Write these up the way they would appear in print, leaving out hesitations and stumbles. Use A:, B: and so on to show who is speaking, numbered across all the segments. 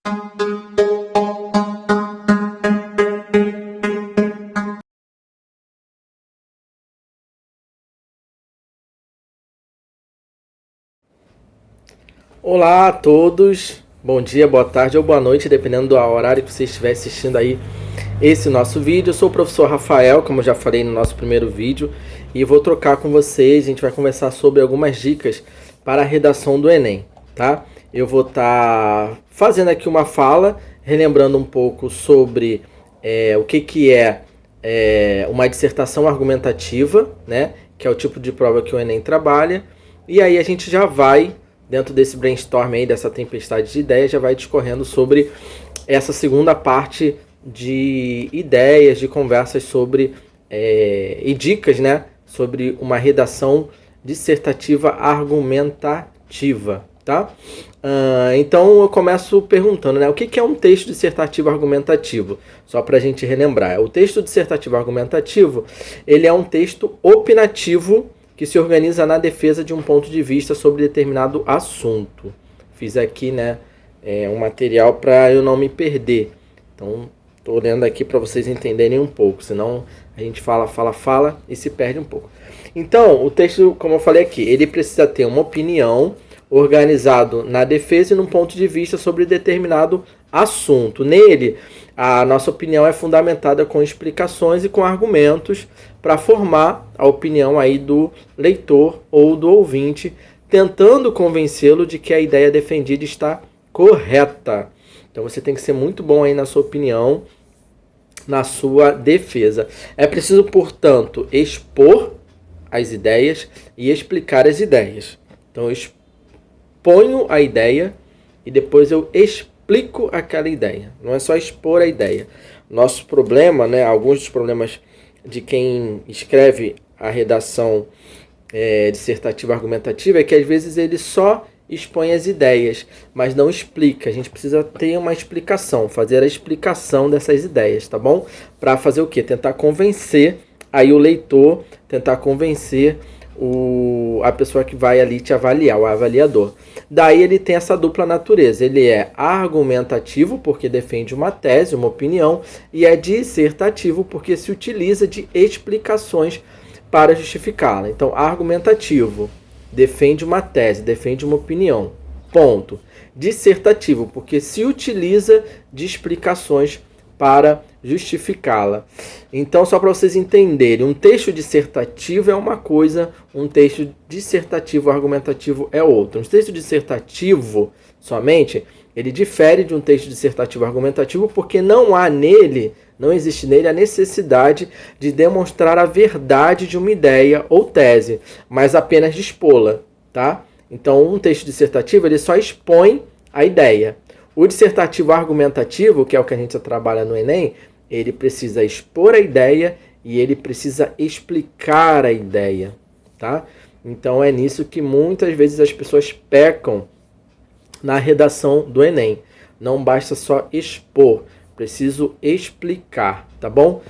A: Olá a todos, bom dia, boa tarde ou boa noite, dependendo do horário que você estiver assistindo aí esse nosso vídeo. Eu sou o professor Rafael, como eu já falei no nosso primeiro vídeo, e vou trocar com vocês, a gente vai conversar sobre algumas dicas para a redação do Enem, tá? Eu vou estar fazendo aqui uma fala, relembrando um pouco sobre o que é uma dissertação argumentativa, né? Que é o tipo de prova que o Enem trabalha, e aí a gente já vai dentro desse brainstorm aí, dessa tempestade de ideias, já vai discorrendo sobre essa segunda parte de ideias, de conversas sobre e dicas, né, sobre uma redação dissertativa argumentativa, tá? Então eu começo perguntando, né, o que é um texto dissertativo argumentativo? Só para a gente relembrar, o texto dissertativo argumentativo, ele é um texto opinativo que se organiza na defesa de um ponto de vista sobre determinado assunto. Fiz aqui, né, um material para eu não me perder. Então, estou lendo aqui para vocês entenderem um pouco, senão a gente fala e se perde um pouco. Então, o texto, como eu falei aqui, ele precisa ter uma opinião organizado na defesa e num ponto de vista sobre determinado assunto. Nele, a nossa opinião é fundamentada com explicações e com argumentos para formar a opinião aí do leitor ou do ouvinte, tentando convencê-lo de que a ideia defendida está correta. Então você tem que ser muito bom aí na sua opinião, na sua defesa. É preciso, portanto, expor as ideias e explicar as ideias. Então eu exponho a ideia e depois eu explico aquela ideia. Não é só expor a ideia. Nosso problema, né, alguns dos problemas de quem escreve a redação dissertativa argumentativa é que às vezes ele só expõe as ideias, mas não explica. A gente precisa ter uma explicação, fazer a explicação dessas ideias, tá bom? Para fazer o quê? Tentar convencer aí o leitor, tentar convencer a pessoa que vai ali te avaliar, o avaliador. Daí ele tem essa dupla natureza. Ele é argumentativo, porque defende uma tese, uma opinião, e é dissertativo, porque se utiliza de explicações para justificá-la. Então, argumentativo, defende uma tese, defende uma opinião. Ponto. Dissertativo, porque se utiliza de explicações para justificá-la. Então, só para vocês entenderem, um texto dissertativo é uma coisa, um texto dissertativo argumentativo é outro. Um texto dissertativo, somente, ele difere de um texto dissertativo argumentativo porque não existe nele a necessidade de demonstrar a verdade de uma ideia ou tese, mas apenas de expô-la, tá? Então, um texto dissertativo, ele só expõe a ideia. O dissertativo argumentativo, que é o que a gente trabalha no Enem, ele precisa expor a ideia e ele precisa explicar a ideia, tá? Então é nisso que muitas vezes as pessoas pecam na redação do Enem. Não basta só expor, preciso explicar, tá bom?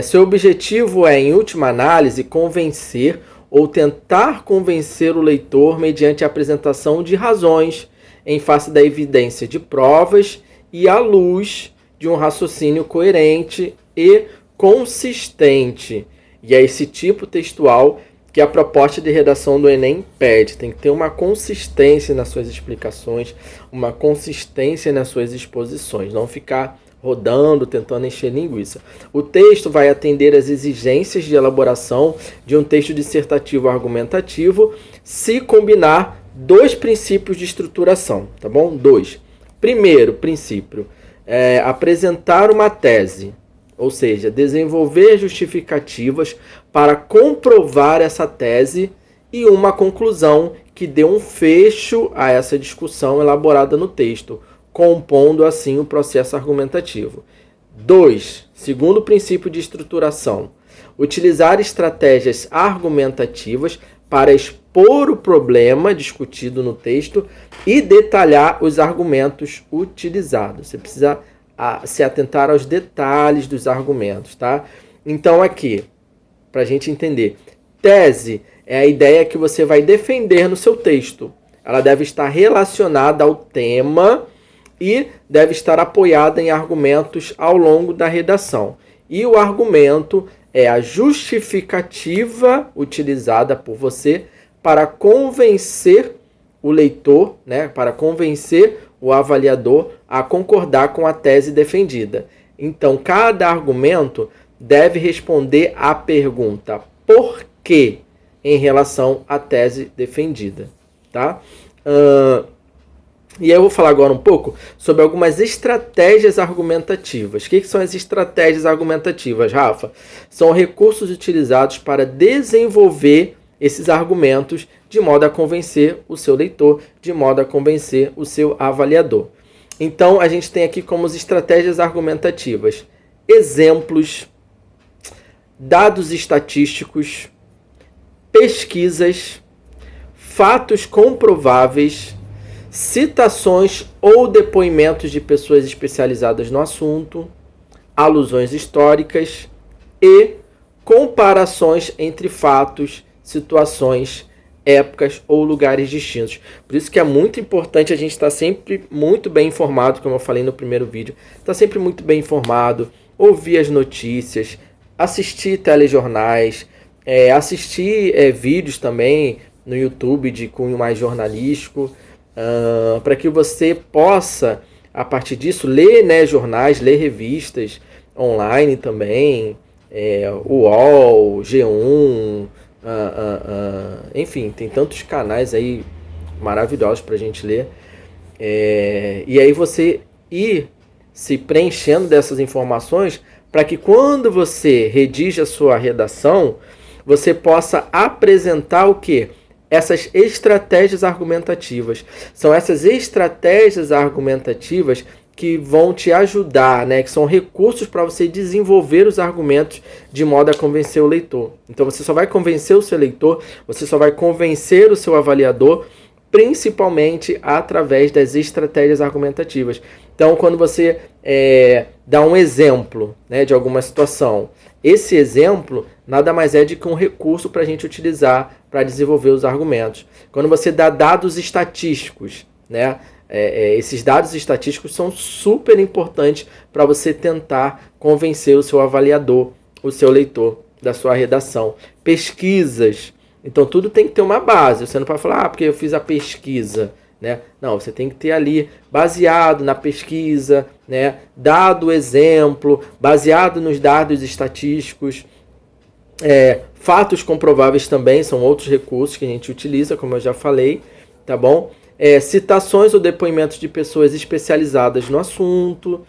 A: Seu objetivo é, em última análise, convencer ou tentar convencer o leitor mediante a apresentação de razões em face da evidência de provas e à luz de um raciocínio coerente e consistente. E é esse tipo textual que a proposta de redação do Enem pede. Tem que ter uma consistência nas suas explicações, uma consistência nas suas exposições. Não ficar rodando, tentando encher linguiça. O texto vai atender às exigências de elaboração de um texto dissertativo argumentativo se combinar dois princípios de estruturação, tá bom? Primeiro princípio, apresentar uma tese, ou seja, desenvolver justificativas para comprovar essa tese e uma conclusão que dê um fecho a essa discussão elaborada no texto, compondo assim o processo argumentativo. Segundo princípio de estruturação, utilizar estratégias argumentativas para expor o problema discutido no texto e detalhar os argumentos utilizados. Você precisa se atentar aos detalhes dos argumentos, tá? Então aqui, para a gente entender, tese é a ideia que você vai defender no seu texto. Ela deve estar relacionada ao tema e deve estar apoiada em argumentos ao longo da redação. E o argumento é a justificativa utilizada por você para convencer o leitor, né, para convencer o avaliador a concordar com a tese defendida. Então, cada argumento deve responder à pergunta por quê em relação à tese defendida, tá? E aí eu vou falar agora um pouco sobre algumas estratégias argumentativas. O que são as estratégias argumentativas, Rafa? São recursos utilizados para desenvolver esses argumentos de modo a convencer o seu leitor, de modo a convencer o seu avaliador. Então, a gente tem aqui como estratégias argumentativas exemplos, dados estatísticos, pesquisas, fatos comprováveis, citações ou depoimentos de pessoas especializadas no assunto, alusões históricas e comparações entre fatos, situações, épocas ou lugares distintos. Por isso que é muito importante a gente estar sempre muito bem informado, como eu falei no primeiro vídeo, estar sempre muito bem informado, ouvir as notícias, assistir telejornais, assistir vídeos também no YouTube de cunho mais jornalístico, para que você possa, a partir disso, ler, né, jornais, ler revistas online também, UOL, G1, enfim, tem tantos canais aí maravilhosos para a gente ler. E aí você ir se preenchendo dessas informações para que quando você redige a sua redação, você possa apresentar o quê? Essas estratégias argumentativas. São essas estratégias argumentativas que vão te ajudar, né? Que são recursos para você desenvolver os argumentos de modo a convencer o leitor. Então você só vai convencer o seu leitor, você só vai convencer o seu avaliador, principalmente através das estratégias argumentativas. Então, quando você dá um exemplo, né, de alguma situação, esse exemplo nada mais é do que um recurso para a gente utilizar para desenvolver os argumentos. Quando você dá dados estatísticos, né, esses dados estatísticos são super importantes para você tentar convencer o seu avaliador, o seu leitor da sua redação. Pesquisas. Então, tudo tem que ter uma base. Você não pode falar, porque eu fiz a pesquisa, né? Não, você tem que ter ali, baseado na pesquisa, né? Dado o exemplo, baseado nos dados estatísticos. Fatos comprováveis também são outros recursos que a gente utiliza, como eu já falei, tá bom? Citações ou depoimentos de pessoas especializadas no assunto,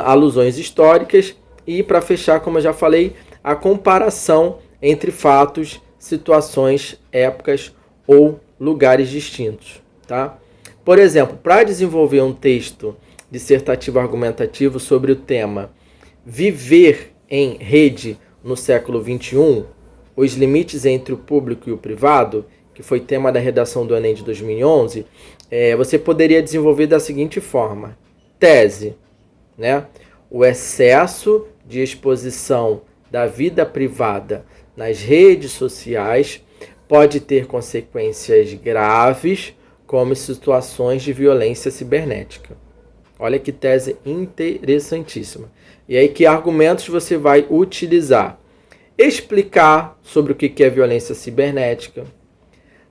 A: alusões históricas e, para fechar, como eu já falei, a comparação entre fatos, situações, épocas ou lugares distintos, tá? Por exemplo, para desenvolver um texto dissertativo argumentativo sobre o tema Viver em Rede no século XXI, os limites entre o público e o privado, que foi tema da redação do Enem de 2011, você poderia desenvolver da seguinte forma. Tese, né? O excesso de exposição da vida privada nas redes sociais pode ter consequências graves, como situações de violência cibernética. Olha que tese interessantíssima. E aí, que argumentos você vai utilizar? Explicar sobre o que é violência cibernética,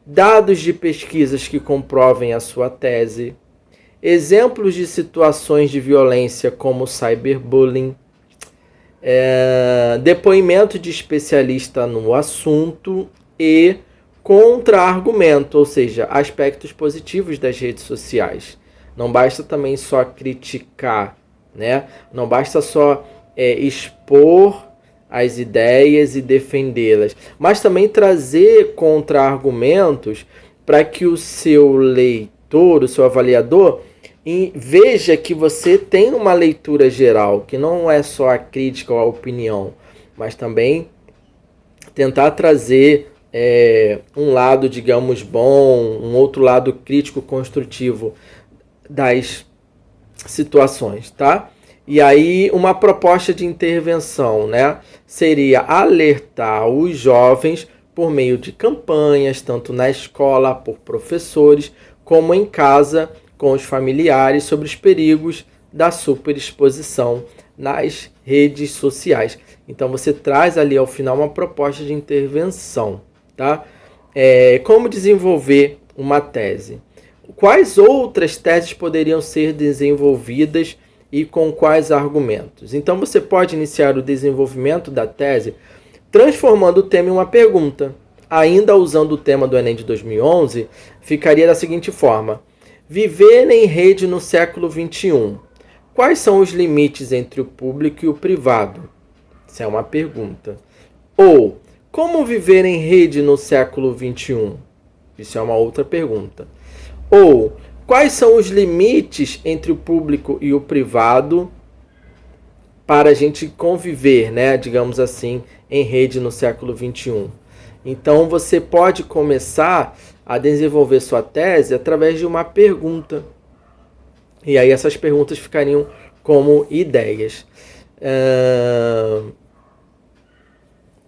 A: dados de pesquisas que comprovem a sua tese, exemplos de situações de violência como cyberbullying, depoimento de especialista no assunto e contra-argumento, ou seja, aspectos positivos das redes sociais. Não basta também só criticar, né? Não basta só expor as ideias e defendê-las, mas também trazer contra-argumentos para que o seu leitor, o seu avaliador, veja que você tem uma leitura geral, que não é só a crítica ou a opinião, mas também tentar trazer um lado, digamos, bom, um outro lado crítico construtivo das situações, tá? E aí, uma proposta de intervenção, né, seria alertar os jovens por meio de campanhas, tanto na escola, por professores, como em casa, com os familiares sobre os perigos da superexposição nas redes sociais. Então você traz ali ao final uma proposta de intervenção, tá? Como desenvolver uma tese? Quais outras teses poderiam ser desenvolvidas e com quais argumentos? Então você pode iniciar o desenvolvimento da tese transformando o tema em uma pergunta. Ainda usando o tema do Enem de 2011, ficaria da seguinte forma: viver em rede no século XXI. Quais são os limites entre o público e o privado? Isso é uma pergunta. Ou, como viver em rede no século XXI? Isso é uma outra pergunta. Ou, quais são os limites entre o público e o privado para a gente conviver, né, digamos assim, em rede no século XXI? Então, você pode começar a desenvolver sua tese através de uma pergunta. E aí essas perguntas ficariam como ideias.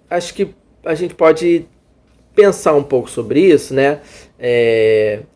A: Acho que a gente pode pensar um pouco sobre isso, né?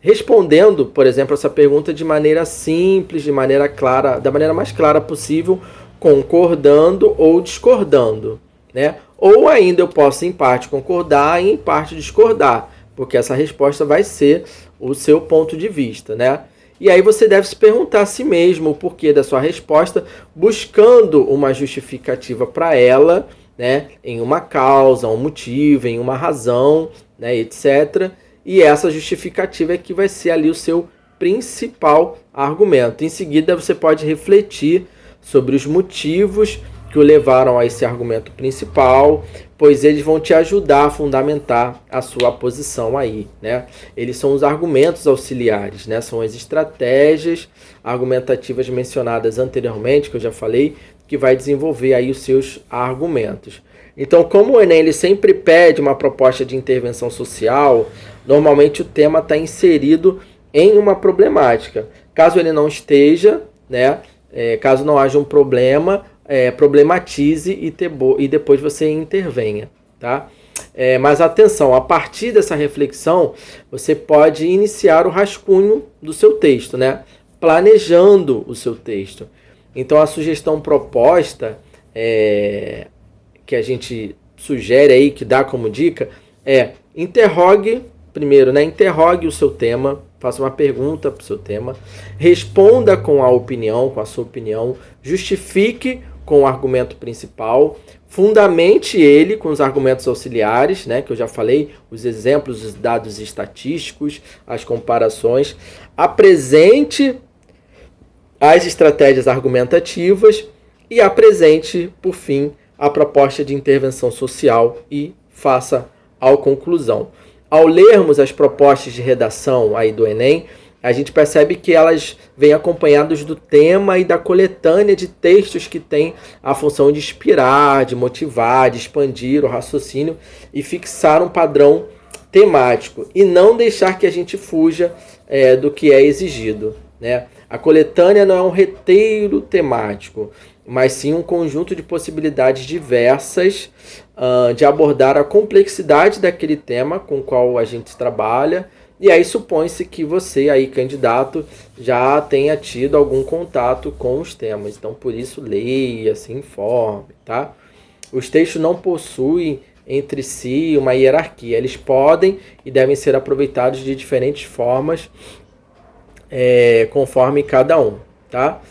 A: Respondendo, por exemplo, essa pergunta de maneira simples, de maneira clara, da maneira mais clara possível, concordando ou discordando, né? Ou ainda eu posso em parte concordar e em parte discordar, porque essa resposta vai ser o seu ponto de vista, né? E aí você deve se perguntar a si mesmo o porquê da sua resposta, buscando uma justificativa para ela, né? Em uma causa, um motivo, em uma razão, né? Etc. E essa justificativa é que vai ser ali o seu principal argumento. Em seguida, você pode refletir sobre os motivos que o levaram a esse argumento principal, pois eles vão te ajudar a fundamentar a sua posição aí, né? Eles são os argumentos auxiliares, né? São as estratégias argumentativas mencionadas anteriormente, que eu já falei, que vai desenvolver aí os seus argumentos. Então, como o Enem ele sempre pede uma proposta de intervenção social, normalmente o tema está inserido em uma problemática. Caso ele não esteja, né? Caso não haja um problema, problematize e depois você intervenha, tá? Mas atenção, a partir dessa reflexão, você pode iniciar o rascunho do seu texto, né? Planejando o seu texto. Então, a sugestão proposta que a gente sugere aí, que dá como dica, interrogue, primeiro, né? Interrogue o seu tema, faça uma pergunta para o seu tema, responda com a sua opinião, justifique com o argumento principal, fundamente ele com os argumentos auxiliares, né, que eu já falei, os exemplos, os dados estatísticos, as comparações, apresente as estratégias argumentativas e apresente, por fim, a proposta de intervenção social e faça a conclusão. Ao lermos as propostas de redação aí do Enem, a gente percebe que elas vêm acompanhadas do tema e da coletânea de textos que tem a função de inspirar, de motivar, de expandir o raciocínio e fixar um padrão temático e não deixar que a gente fuja do que é exigido, né? A coletânea não é um reteiro temático, mas sim um conjunto de possibilidades diversas de abordar a complexidade daquele tema com o qual a gente trabalha. E aí supõe-se que você, aí, candidato, já tenha tido algum contato com os temas. Então, por isso, leia, se informe, tá? Os textos não possuem entre si uma hierarquia. Eles podem e devem ser aproveitados de diferentes formas, conforme cada um, tá?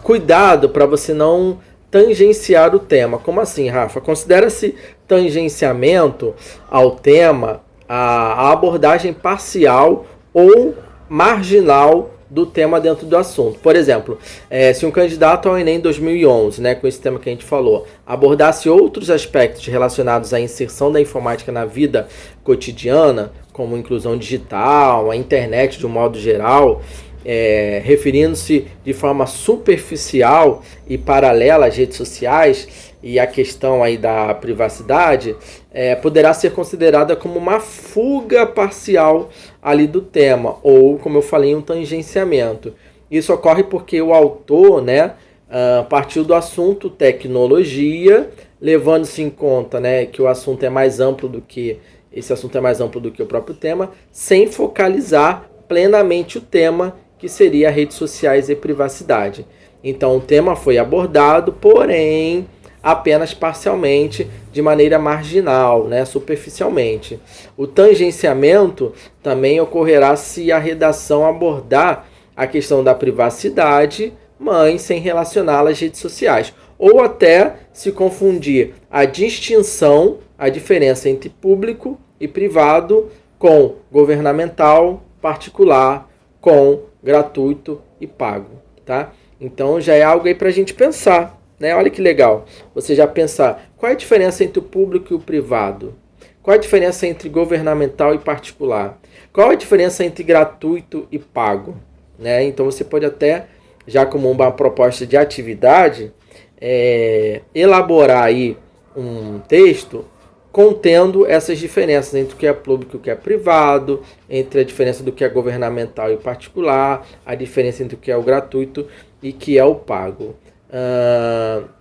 A: Cuidado para você não tangenciar o tema. Como assim, Rafa? Considera-se tangenciamento ao tema a abordagem parcial ou marginal do tema dentro do assunto. Por exemplo, se um candidato ao Enem 2011, né, com esse tema que a gente falou, abordasse outros aspectos relacionados à inserção da informática na vida cotidiana, como inclusão digital, a internet de um modo geral, referindo-se de forma superficial e paralela às redes sociais e à questão aí da privacidade, poderá ser considerada como uma fuga parcial ali do tema, ou, como eu falei, um tangenciamento. Isso ocorre porque o autor, né, partiu do assunto tecnologia, levando-se em conta, né, que o assunto é mais amplo do que esse assunto é mais amplo do que o próprio tema, sem focalizar plenamente o tema, que seria redes sociais e privacidade. Então o tema foi abordado, porém apenas parcialmente, de maneira marginal, né, superficialmente. O tangenciamento também ocorrerá se a redação abordar a questão da privacidade, mas sem relacioná-la às redes sociais. Ou até se confundir a distinção, a diferença entre público e privado com governamental, particular, com gratuito e pago, tá? Então já é algo aí para a gente pensar, né? Olha que legal. Você já pensar qual é a diferença entre o público e o privado? Qual a diferença entre governamental e particular? Qual a diferença entre gratuito e pago? Né? Então você pode até, já como uma proposta de atividade, elaborar aí um texto contendo essas diferenças entre o que é público e o que é privado, entre a diferença do que é governamental e particular, a diferença entre o que é o gratuito e o que é o pago.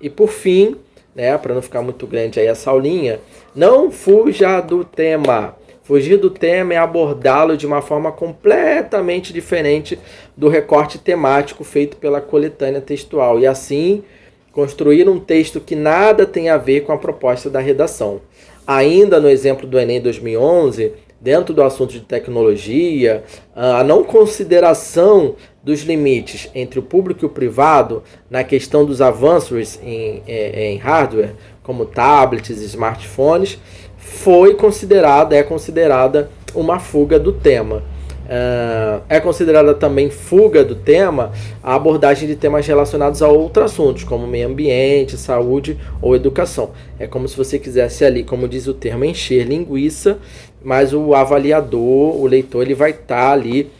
A: E por fim, né, para não ficar muito grande aí essa aulinha, não fuja do tema. Fugir do tema é abordá-lo de uma forma completamente diferente do recorte temático feito pela coletânea textual e assim construir um texto que nada tem a ver com a proposta da redação. Ainda no exemplo do Enem 2011, dentro do assunto de tecnologia, a não consideração dos limites entre o público e o privado na questão dos avanços em hardware, como tablets e smartphones, é considerada uma fuga do tema. É considerada também fuga do tema a abordagem de temas relacionados a outros assuntos, como meio ambiente, saúde ou educação. É como se você quisesse ali, como diz o termo, encher linguiça, mas o avaliador, o leitor, ele vai estar ali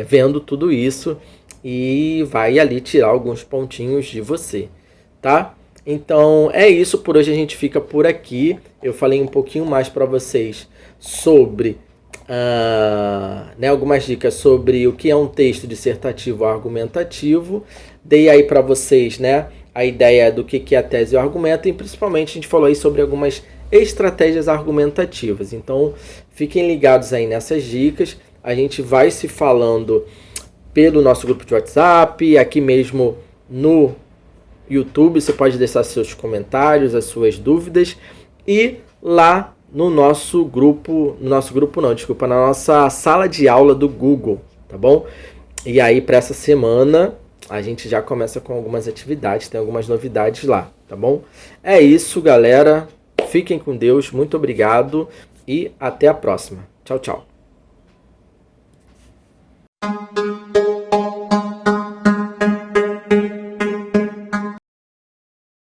A: vendo tudo isso e vai ali tirar alguns pontinhos de você, tá? Então é isso, por hoje a gente fica por aqui. Eu falei um pouquinho mais para vocês sobre algumas dicas sobre o que é um texto dissertativo ou argumentativo. Dei aí para vocês, né, a ideia do que é a tese e o argumento, e principalmente a gente falou aí sobre algumas estratégias argumentativas. Então fiquem ligados aí nessas dicas. A gente vai se falando pelo nosso grupo de WhatsApp, aqui mesmo no YouTube, você pode deixar seus comentários, as suas dúvidas, e lá na nossa sala de aula do Google, tá bom? E aí para essa semana a gente já começa com algumas atividades, tem algumas novidades lá, tá bom? É isso, galera. Fiquem com Deus, muito obrigado e até a próxima. Tchau, tchau.